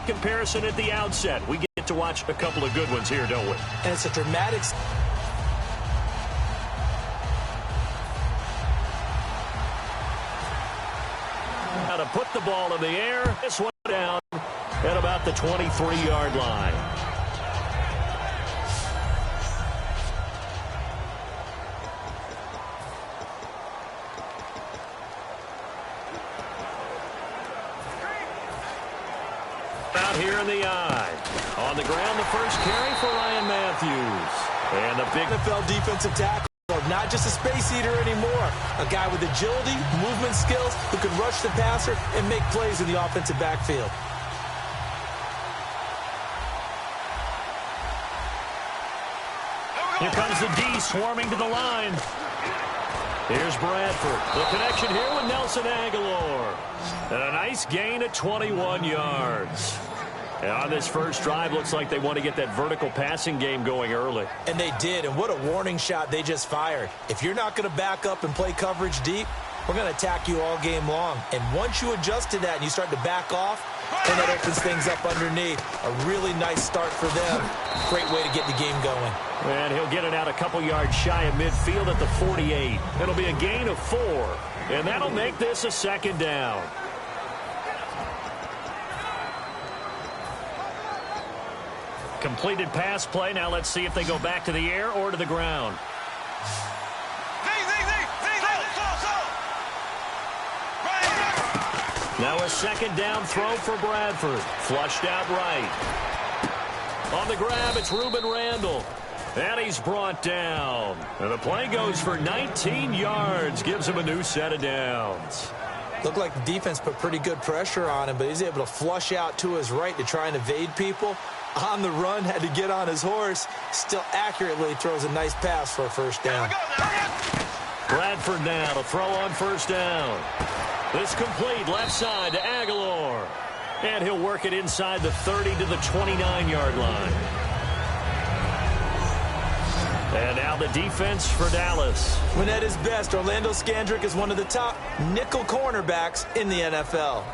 comparison at the outset. We get to watch a couple of good ones here, don't we? And it's a dramatic... Now to put the ball in the air. This one down at about the 23-yard line. Out here in the eye. On the ground, the first carry for Ryan Matthews. And the big NFL defensive tackle. Not just a space eater anymore. A guy with agility, movement skills, who can rush the passer and make plays in the offensive backfield. Here comes the D swarming to the line. Here's Bradford. The connection here with Nelson Aguilar. And a nice gain of 21 yards. And on this first drive, looks like they want to get that vertical passing game going early. And they did, and what a warning shot they just fired. If you're not going to back up and play coverage deep, we're going to attack you all game long. And once you adjust to that and you start to back off, then that opens things up underneath. A really nice start for them. Great way to get the game going. And he'll get it out a couple yards shy of midfield at the 48. It'll be a gain of 4. And that'll make this a second down. Completed pass play. Now let's see if they go back to the air or to the ground. Now a second down throw for Bradford. Flushed out right. On the grab, it's Ruben Randall. And he's brought down. And the play goes for 19 yards. Gives him a new set of downs. Looked like the defense put pretty good pressure on him, but he's able to flush out to his right to try and evade people. On the run, had to get on his horse. Still accurately throws a nice pass for a first down. Bradford now to throw on first down. This complete left side to Aguilar. And he'll work it inside the 30 to the 29-yard line. And now the defense for Dallas. When at his best, Orlando Scandrick is one of the top nickel cornerbacks in the NFL.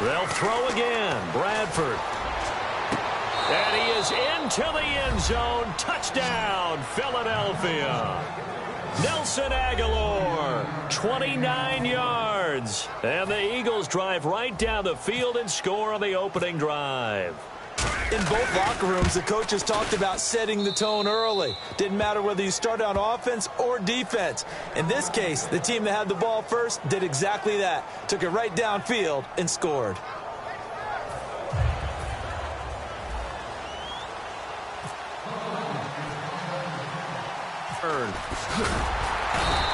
They'll throw again. Bradford. And he is into the end zone. Touchdown, Philadelphia. Nelson Aguilar, 29 yards. And the Eagles drive right down the field and score on the opening drive. In both locker rooms, the coaches talked about setting the tone early. Didn't matter whether you started on offense or defense. In this case, the team that had the ball first did exactly that. Took it right downfield and scored.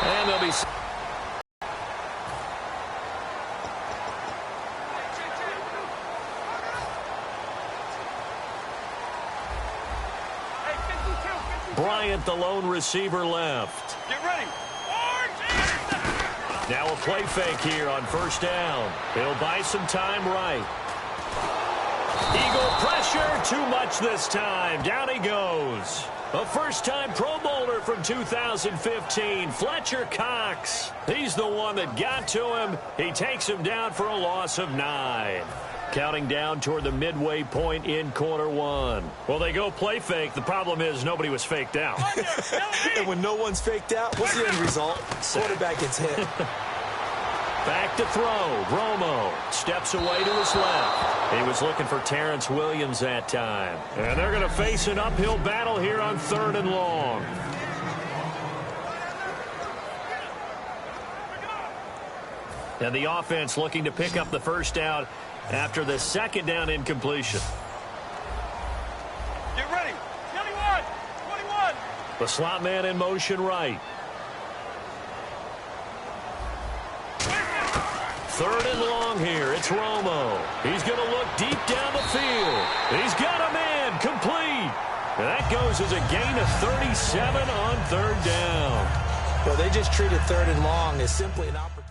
And they'll be... Bryant, the lone receiver, left. Get ready. Now a play fake here on first down. He'll buy some time right. Eagle pressure, too much this time. Down he goes. A first-time Pro Bowler from 2015, Fletcher Cox. He's the one that got to him. He takes him down for a loss of 9. Counting down toward the midway point in quarter one. Well, they go play fake. The problem is nobody was faked out. And when no one's faked out, what's the end result? Quarterback gets hit. Back to throw. Romo steps away to his left. He was looking for Terrence Williams that time. And they're going to face an uphill battle here on 3rd and long. And the offense looking to pick up the first down after the second down incompletion. Get ready. 21. 21. The slot man in motion right. 3rd and long here. It's Romo. He's going to look deep down the field. He's got a man complete. And that goes as a gain of 37 on 3rd down. Well, they just treated 3rd and long as simply an opportunity.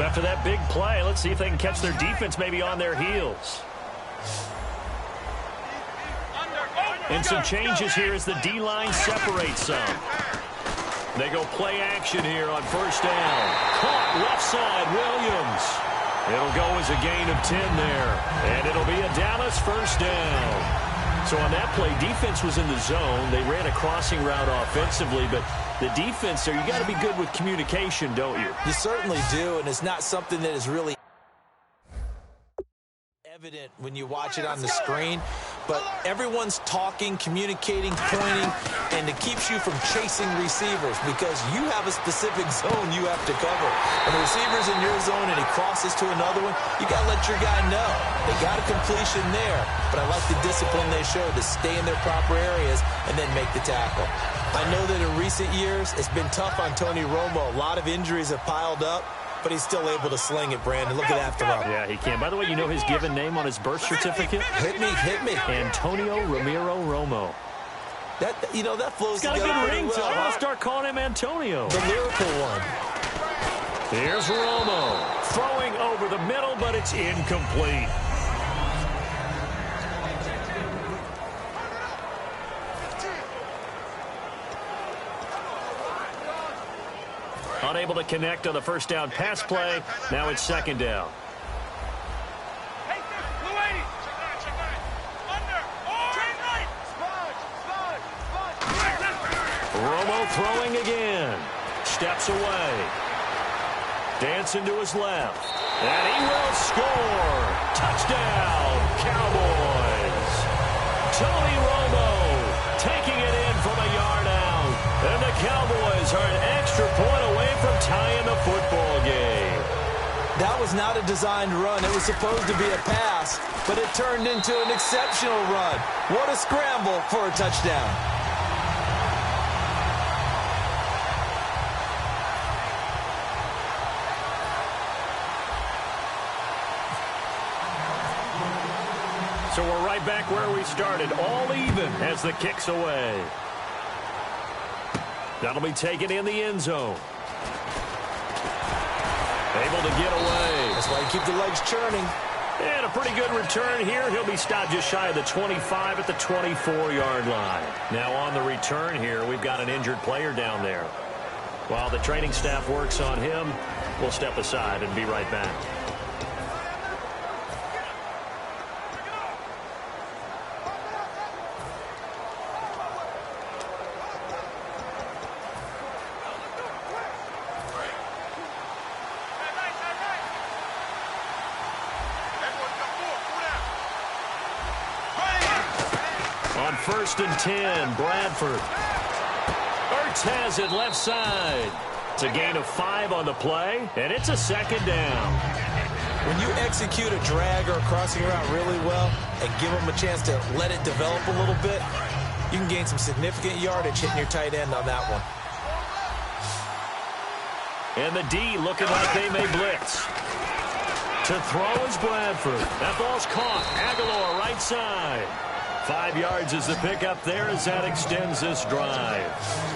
After that big play, let's see if they can catch their defense maybe on their heels. And some changes here as the D-line separates some. They go play action here on first down. Caught left side, Williams. It'll go as a gain of 10 there. And it'll be a Dallas first down. So on that play, defense was in the zone. They ran a crossing route offensively, but the defense there, you got to be good with communication, don't you? You certainly do, and it's not something that is really evident when you watch it on the screen, but everyone's talking, communicating, pointing, and it keeps you from chasing receivers because you have a specific zone you have to cover. When the receiver's in your zone and he crosses to another one, you got to let your guy know. They got a completion there, but I like the discipline they showed to stay in their proper areas and then make the tackle. I know that in recent years, it's been tough on Tony Romo. A lot of injuries have piled up, but he's still able to sling it, Brandon. Look at that throw. Yeah, he can. By the way, you know his given name on his birth certificate? Hit me. Antonio Ramiro Romo. That flows He's got a together good pretty ring, well, so I'm huh? going to start calling him Antonio. The lyrical one. Here's Romo. Throwing over the middle, but it's incomplete. Unable to connect on the first down pass play. Now it's second down. Romo throwing again. Steps away. Dancing to his left. And he will score. Touchdown, Cowboys. Tony Romo taking it in from a yard out. And the Cowboys are an extra point away from tying the football game. That was not a designed run. It was supposed to be a pass, but it turned into an exceptional run. What a scramble for a touchdown. So we're right back where we started, all even as the kick's away. That'll be taken in the end zone. Able to get away. That's why you keep the legs churning. And a pretty good return here. He'll be stopped just shy of the 25 at the 24-yard line. Now on the return here, we've got an injured player down there. While the training staff works on him, we'll step aside and be right back. First and 10, Bradford. Ertz has it left side. It's a gain of 5 on the play, and it's a second down. When you execute a drag or a crossing route really well and give them a chance to let it develop a little bit, you can gain some significant yardage hitting your tight end on that one. And the D looking like they may blitz. To throw is Bradford. That ball's caught. Aguilar right side. 5 yards is the pickup there as that extends this drive.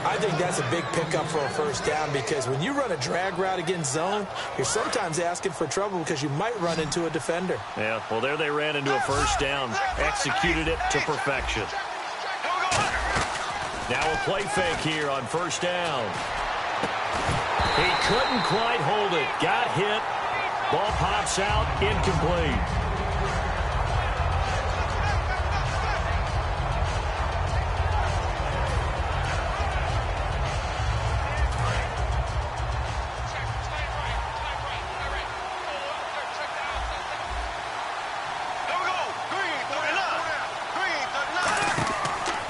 I think that's a big pickup for a first down because when you run a drag route against zone, you're sometimes asking for trouble because you might run into a defender. Yeah, well, there they ran into a first down. Executed it to perfection. Now a play fake here on first down. He couldn't quite hold it. Got hit. Ball pops out. Incomplete.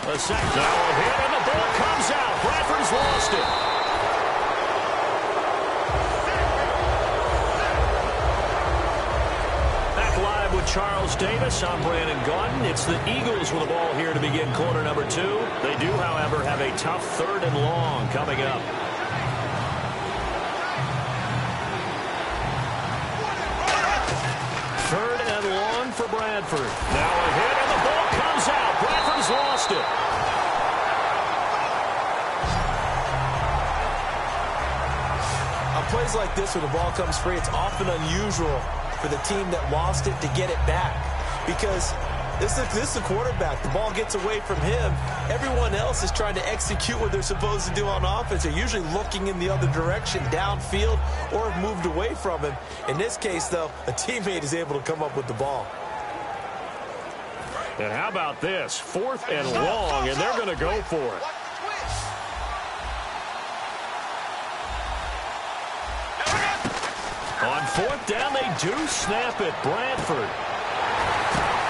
A sack now hit, and the ball comes out. Bradford's lost it. Back live with Charles Davis. I'm Brandon Gaudin. It's the Eagles with the ball here to begin quarter number 2. They do, however, have a tough 3rd and long coming up. Third and long for Bradford. Now a hit, and the ball comes out. Bradford's lost it. A play plays like this where the ball comes free, it's often unusual for the team that lost it to get it back. Because this is the quarterback. The ball gets away from him. Everyone else is trying to execute what they're supposed to do on offense. They're usually looking in the other direction, downfield, or have moved away from him. In this case, though, a teammate is able to come up with the ball. And how about this? 4th and long, and they're going to go for it. On 4th down, they do snap it. Bradford.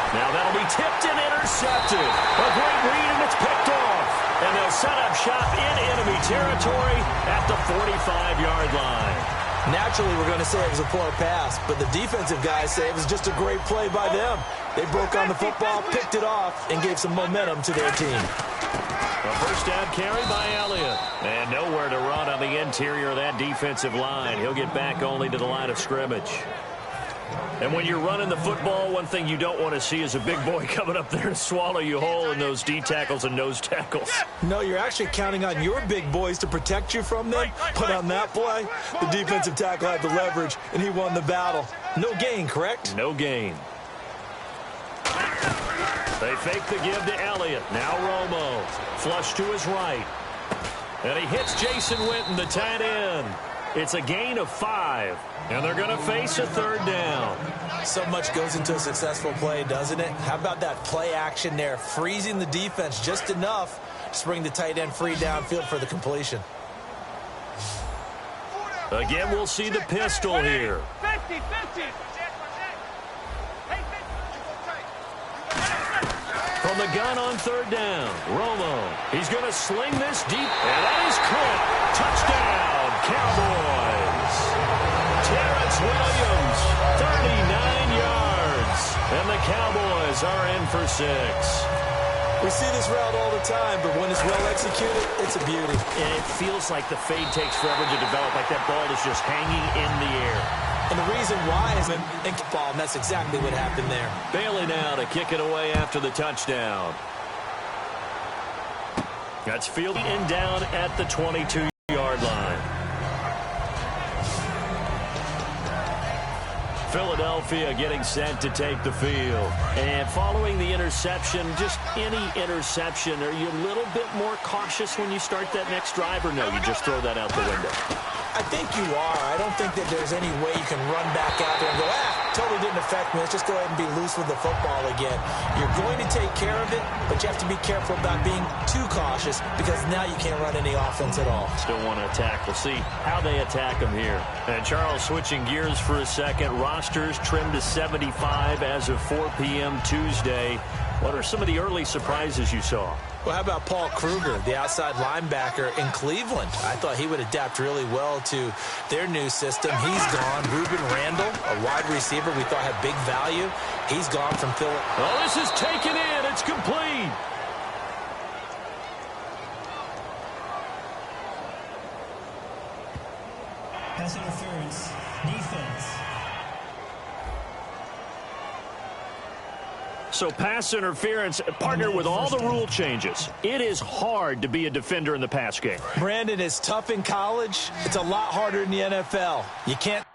Now that'll be tipped and intercepted. A great read, and it's picked off. And they'll set up shop in enemy territory at the 45-yard line. Naturally, we're going to say it was a poor pass, but the defensive guys say it was just a great play by them. They broke on the football, picked it off, and gave some momentum to their team. A first down carry by Elliott. And nowhere to run on the interior of that defensive line. He'll get back only to the line of scrimmage. And when you're running the football, one thing you don't want to see is a big boy coming up there to swallow you whole in those D tackles and nose tackles. No, you're actually counting on your big boys to protect you from them. But on that play, the defensive tackle had the leverage, and he won the battle. No gain, correct? No gain. They fake the give to Elliott. Now Romo. Flush to his right. And he hits Jason Witten, the tight end. It's a gain of 5. And they're going to face a 3rd down. So much goes into a successful play, doesn't it? How about that play action there? Freezing the defense just enough to bring the tight end free downfield for the completion. Again, we'll see the pistol here. 50. From the gun on 3rd down, Romo. He's going to sling this deep, and that is caught. Touchdown, Cowboys. Terrence Williams, 39 yards. And the Cowboys are in for 6. We see this route all the time, but when it's well executed, it's a beauty. And it feels like the fade takes forever to develop, like that ball is just hanging in the air. And the reason why is in ball, and that's exactly what happened there. Bailey now to kick it away after the touchdown. That's fielded and down at the 22-yard line. Philadelphia getting set to take the field. And following the interception, just any interception, are you a little bit more cautious when you start that next drive, or no, you just throw that out the window? I think you are. I don't think that there's any way you can run back out there and go, totally didn't affect me. Let's just go ahead and be loose with the football again. You're going to take care of it, but you have to be careful about being too cautious because now you can't run any offense at all. Still want to attack. We'll see how they attack them here. And Charles, switching gears for a second. Rosters trimmed to 75 as of 4 p.m. Tuesday. What are some of the early surprises you saw? Well, how about Paul Kruger, the outside linebacker in Cleveland? I thought he would adapt really well to their new system. He's gone. Ruben Randall, a wide receiver we thought had big value. He's gone from Philly. Oh, this is taken in. It's complete. Pass interference. Defense. So pass interference, partnered with all the rule changes. It is hard to be a defender in the pass game. Brandon, is tough in college. It's a lot harder in the NFL. You can't.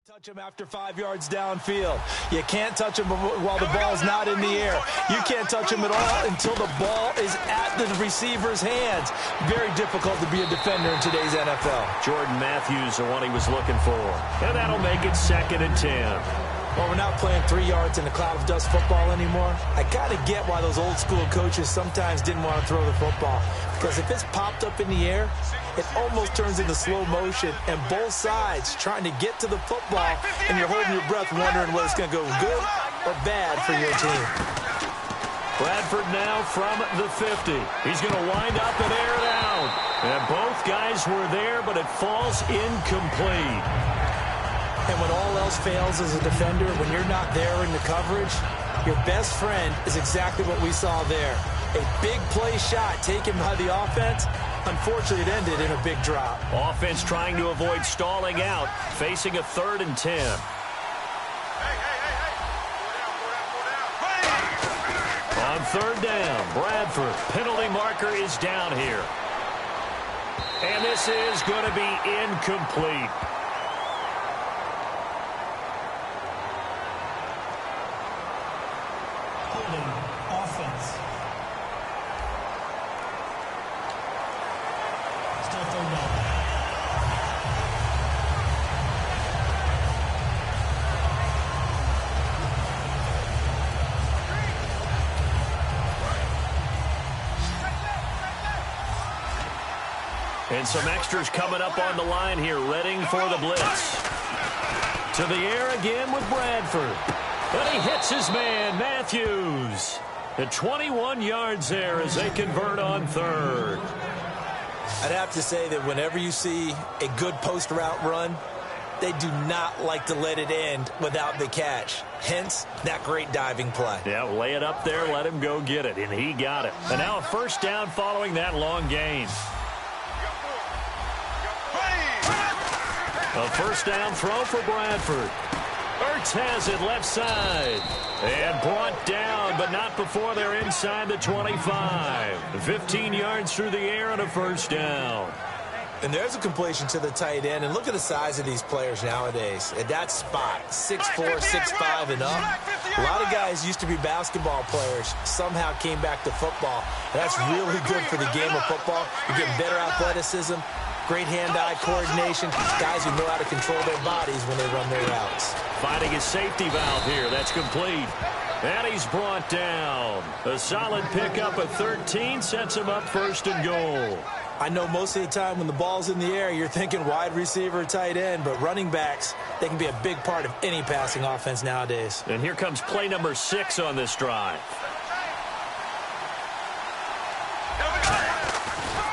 Touch him after 5 yards downfield. You can't touch him while the ball's not in the air. You can't touch him at all until the ball is at the receiver's hands. Very difficult to be a defender in today's NFL. Jordan Matthews, the one he was looking for. And that'll make it 2nd and 10. Well, we're not playing 3 yards in a cloud of dust football anymore. I gotta get why those old school coaches sometimes didn't want to throw the football. Because if it's popped up in the air, it almost turns into slow motion, and both sides trying to get to the football, and you're holding your breath wondering whether it's going to go good or bad for your team. Bradford now from the 50. He's going to wind up and air it out. And both guys were there, but it falls incomplete. And when all else fails as a defender, when you're not there in the coverage, your best friend is exactly what we saw there. A big play shot taken by the offense. Unfortunately, it ended in a big drop. Offense trying to avoid stalling out, facing a 3rd and 10. On 3rd down, Bradford. Penalty marker is down here. And this is going to be incomplete. Holding offense. Still 3rd down. And some extras coming up on the line here, readying for the blitz. To the air again with Bradford. But he hits his man, Matthews. At 21 yards there as they convert on 3rd. I'd have to say that whenever you see a good post route run, they do not like to let it end without the catch. Hence, that great diving play. Yeah, lay it up there, let him go get it, and he got it. And now a 1st down following that long gain. A 1st down throw for Bradford. Ertz has it left side. And brought down, but not before they're inside the 25. 15 yards through the air and a 1st down. And there's a completion to the tight end. And look at the size of these players nowadays. At that spot, 6'4", 6'5", and up. A lot of guys used to be basketball players, somehow came back to football. And that's really good for the game of football. You're getting better athleticism, great hand-eye coordination, guys who know how to control their bodies when they run their routes. Finding his safety valve here. That's complete. And he's brought down. A solid pickup at 13 sets him up 1st and goal. I know most of the time when the ball's in the air, you're thinking wide receiver or tight end, but running backs, they can be a big part of any passing offense nowadays. And here comes play number 6 on this drive.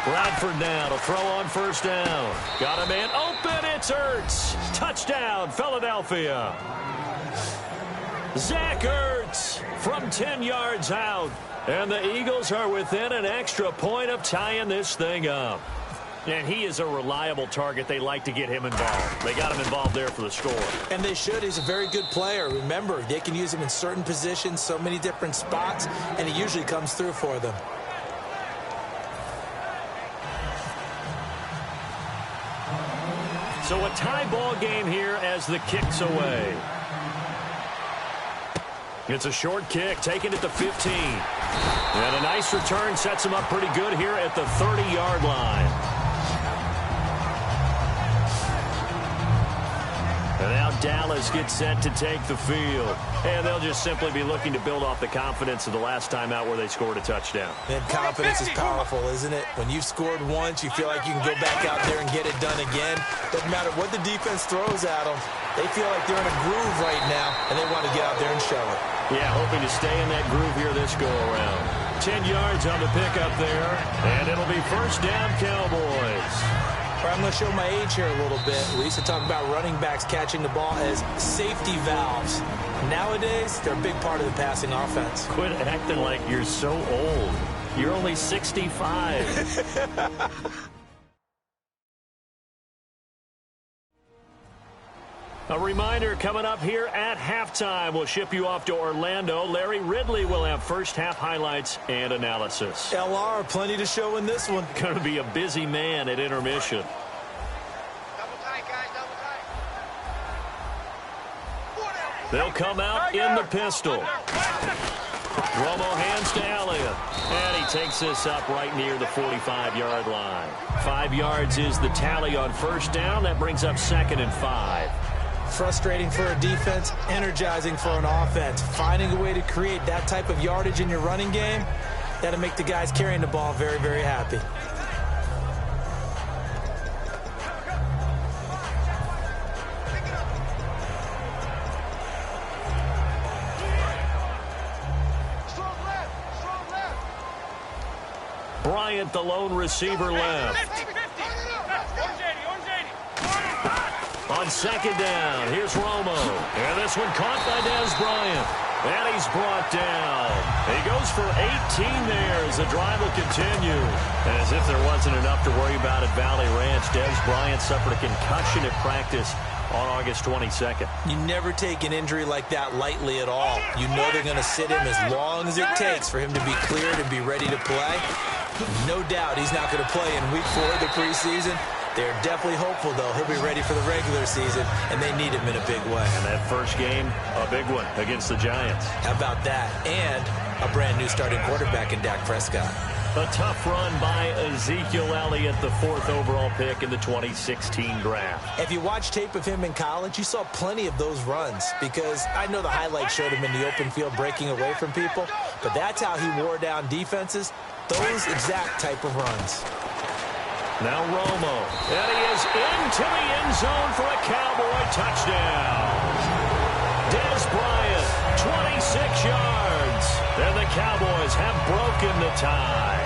Bradford now to throw on 1st down. Got a man open. It's Ertz. Touchdown, Philadelphia. Zach Ertz from 10 yards out. And the Eagles are within an extra point of tying this thing up. And he is a reliable target. They like to get him involved. They got him involved there for the score. And they should. He's a very good player. Remember, they can use him in certain positions, so many different spots, and he usually comes through for them. So a tie ball game here as the kick's away. It's a short kick, taken at the 15. And a nice return sets him up pretty good here at the 30-yard line. And now Dallas gets set to take the field. And they'll just simply be looking to build off the confidence of the last time out where they scored a touchdown. And confidence is powerful, isn't it? When you've scored once, you feel like you can go back out there and get it done again. Doesn't matter what the defense throws at them. They feel like they're in a groove right now, and they want to get out there and show it. Yeah, hoping to stay in that groove here this go-around. 10 yards on the pickup there, and it'll be 1st down, Cowboys. I'm going to show my age here a little bit. We used to talk about running backs catching the ball as safety valves. Nowadays, they're a big part of the passing offense. Quit acting like you're so old. You're only 65. A reminder coming up here at halftime. We'll ship you off to Orlando. Larry Ridley will have first half highlights and analysis. LR, plenty to show in this one. Going to be a busy man at intermission. Double tight, guys, double tight. They'll come out in the pistol. Romo hands to Elliott. And he takes this up right near the 45-yard line. 5 yards is the tally on 1st down. That brings up 2nd and 5. Frustrating for a defense, energizing for an offense. Finding a way to create that type of yardage in your running game, that'll make the guys carrying the ball very, very happy. Bryant, the lone receiver, left. 50-50. On 2nd down, here's Romo. And this one caught by Dez Bryant. And he's brought down. He goes for 18 there as the drive will continue. As if there wasn't enough to worry about at Valley Ranch, Des Bryant suffered a concussion at practice on August 22nd. You never take an injury like that lightly at all. You know they're going to sit him as long as it takes for him to be cleared and be ready to play. No doubt he's not going to play in week 4 of the preseason. They're definitely hopeful, though. He'll be ready for the regular season, and they need him in a big way. And that first game, a big one against the Giants. How about that? And a brand-new starting quarterback in Dak Prescott. A tough run by Ezekiel Elliott, the 4th overall pick in the 2016 draft. If you watch tape of him in college, you saw plenty of those runs, because I know the highlights showed him in the open field breaking away from people, but that's how he wore down defenses, those exact type of runs. Now Romo, and he is into the end zone for a Cowboy touchdown. Des Bryant, 26 yards, and the Cowboys have broken the tie.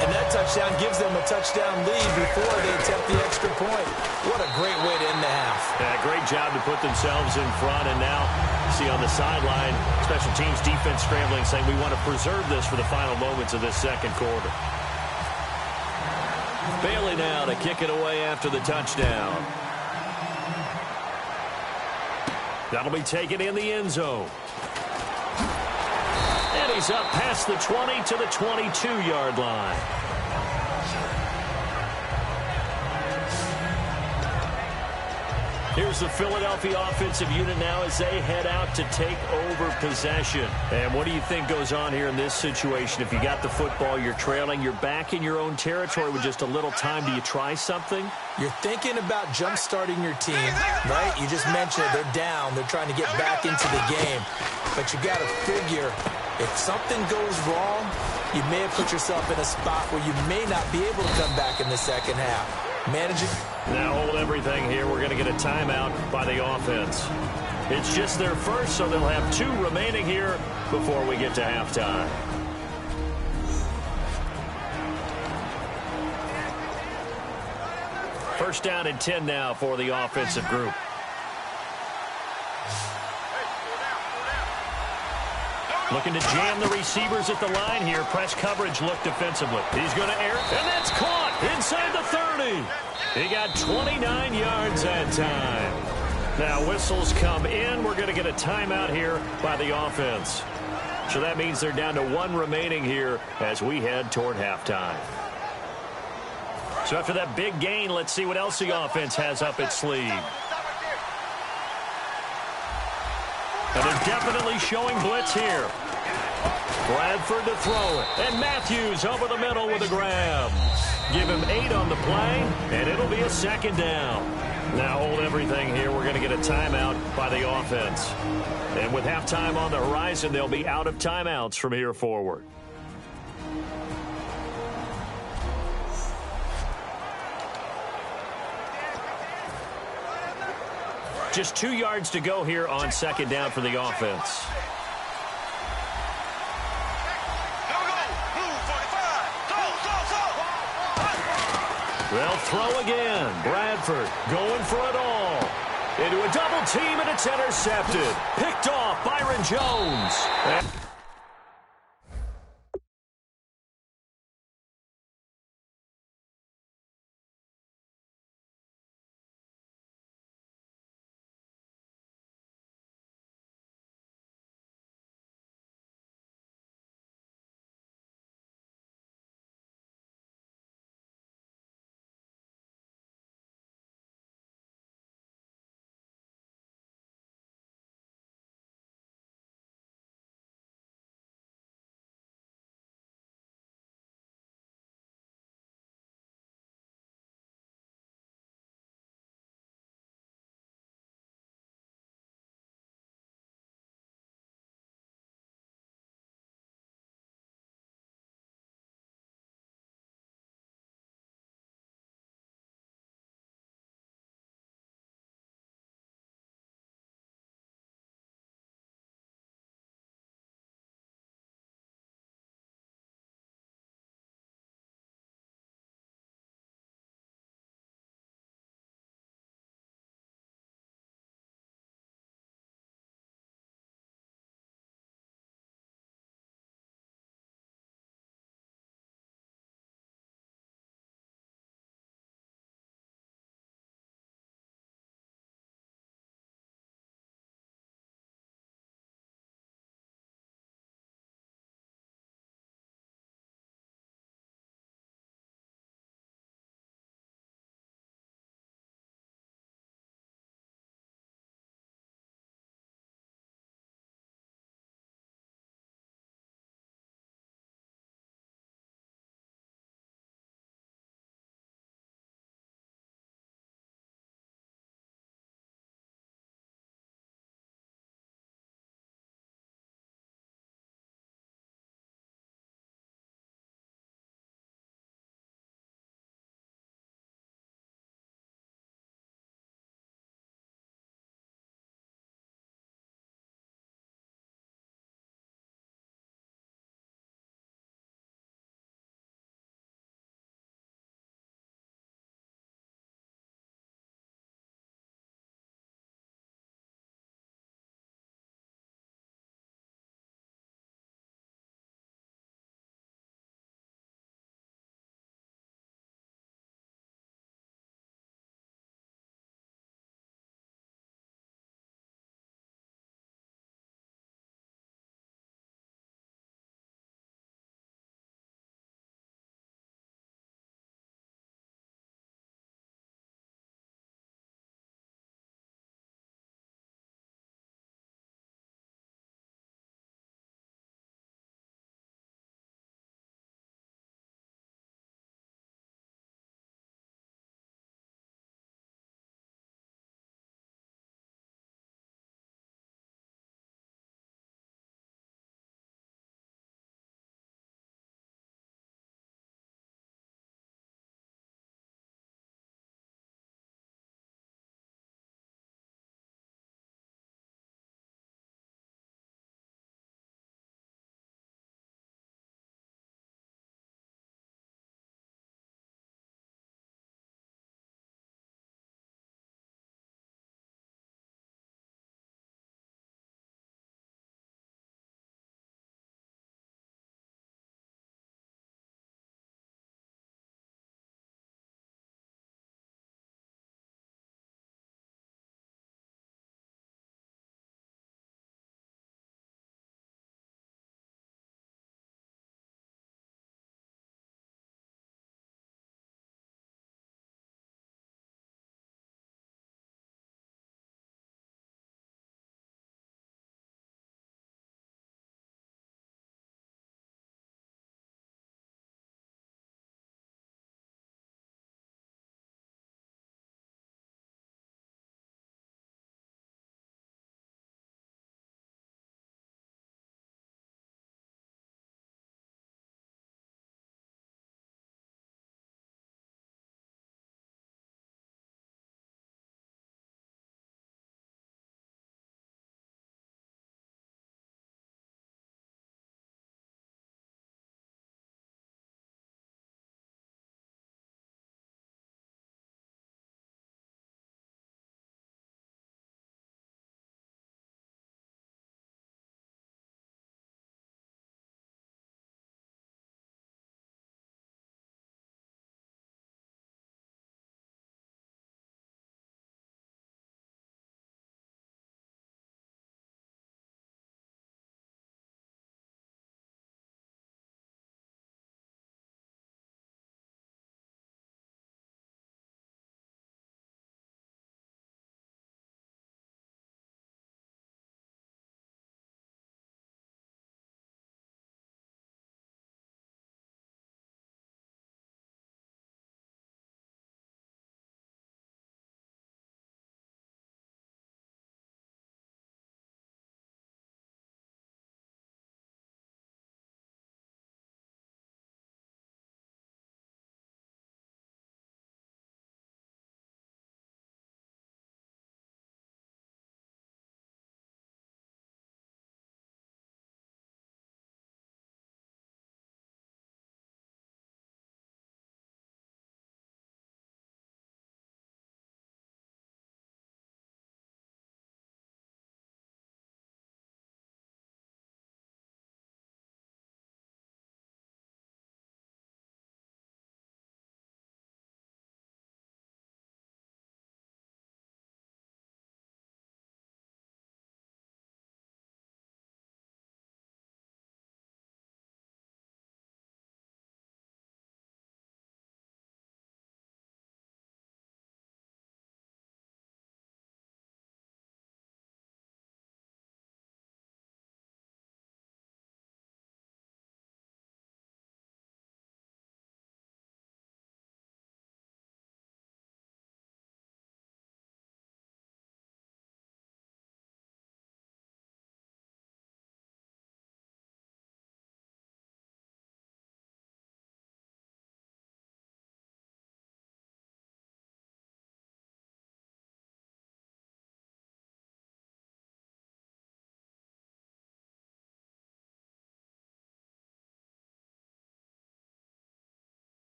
And that touchdown gives them a touchdown lead before they attempt the extra point. What a great way to end the half. Yeah, great job to put themselves in front, and now see on the sideline, special teams defense scrambling, saying we want to preserve this for the final moments of this second quarter. Bailey now to kick it away after the touchdown. That'll be taken in the end zone. And he's up past the 20 to the 22-yard line. Here's the Philadelphia offensive unit now as they head out to take over possession. And what do you think goes on here in this situation? If you got the football, you're trailing, you're back in your own territory with just a little time. Do you try something? You're thinking about jump-starting your team, right? You just mentioned it. They're down. They're trying to get back into the game. But you got to figure, if something goes wrong, you may have put yourself in a spot where you may not be able to come back in the second half. Manage it. Now hold everything here. We're going to get a timeout by the offense. It's just their first, so they'll have 2 remaining here before we get to halftime. First down and 10 now for the offensive group. Looking to jam the receivers at the line here. Press coverage look defensively. He's going to air it, and that's caught inside the 30. He got 29 yards that time. Now whistles come in. We're going to get a timeout here by the offense. So that means they're down to 1 remaining here as we head toward halftime. So after that big gain, let's see what else the offense has up its sleeve. And they're definitely showing blitz here. Bradford to throw it. And Matthews over the middle with a grab. Give him 8 on the play, and it'll be a second down. Now hold everything here. We're going to get a timeout by the offense. And with halftime on the horizon, they'll be out of timeouts from here forward. Just 2 yards to go here on second down for the offense. They'll throw again. Bradford going for it all. Into a double team, and it's intercepted. Picked off Byron Jones.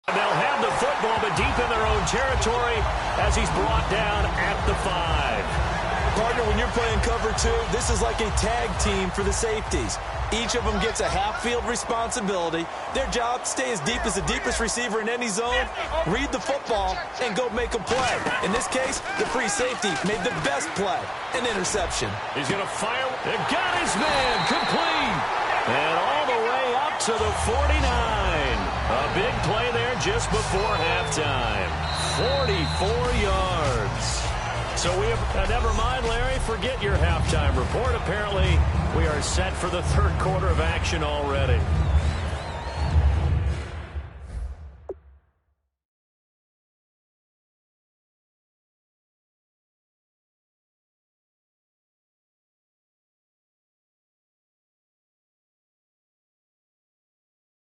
They'll have the football, but deep in their own territory as he's brought down at the 5. Partner, when you're playing cover 2, this is like a tag team for the safeties. Each of them gets a half-field responsibility. Their job, stay as deep as the deepest receiver in any zone, read the football, and go make a play. In this case, the free safety made the best play, an interception. He's going to fire. They got his man complete. And all the way up to the 49. A big play there just before halftime. 44 yards. So we have, never mind, Larry, forget your halftime report. Apparently, we are set for the third quarter of action already.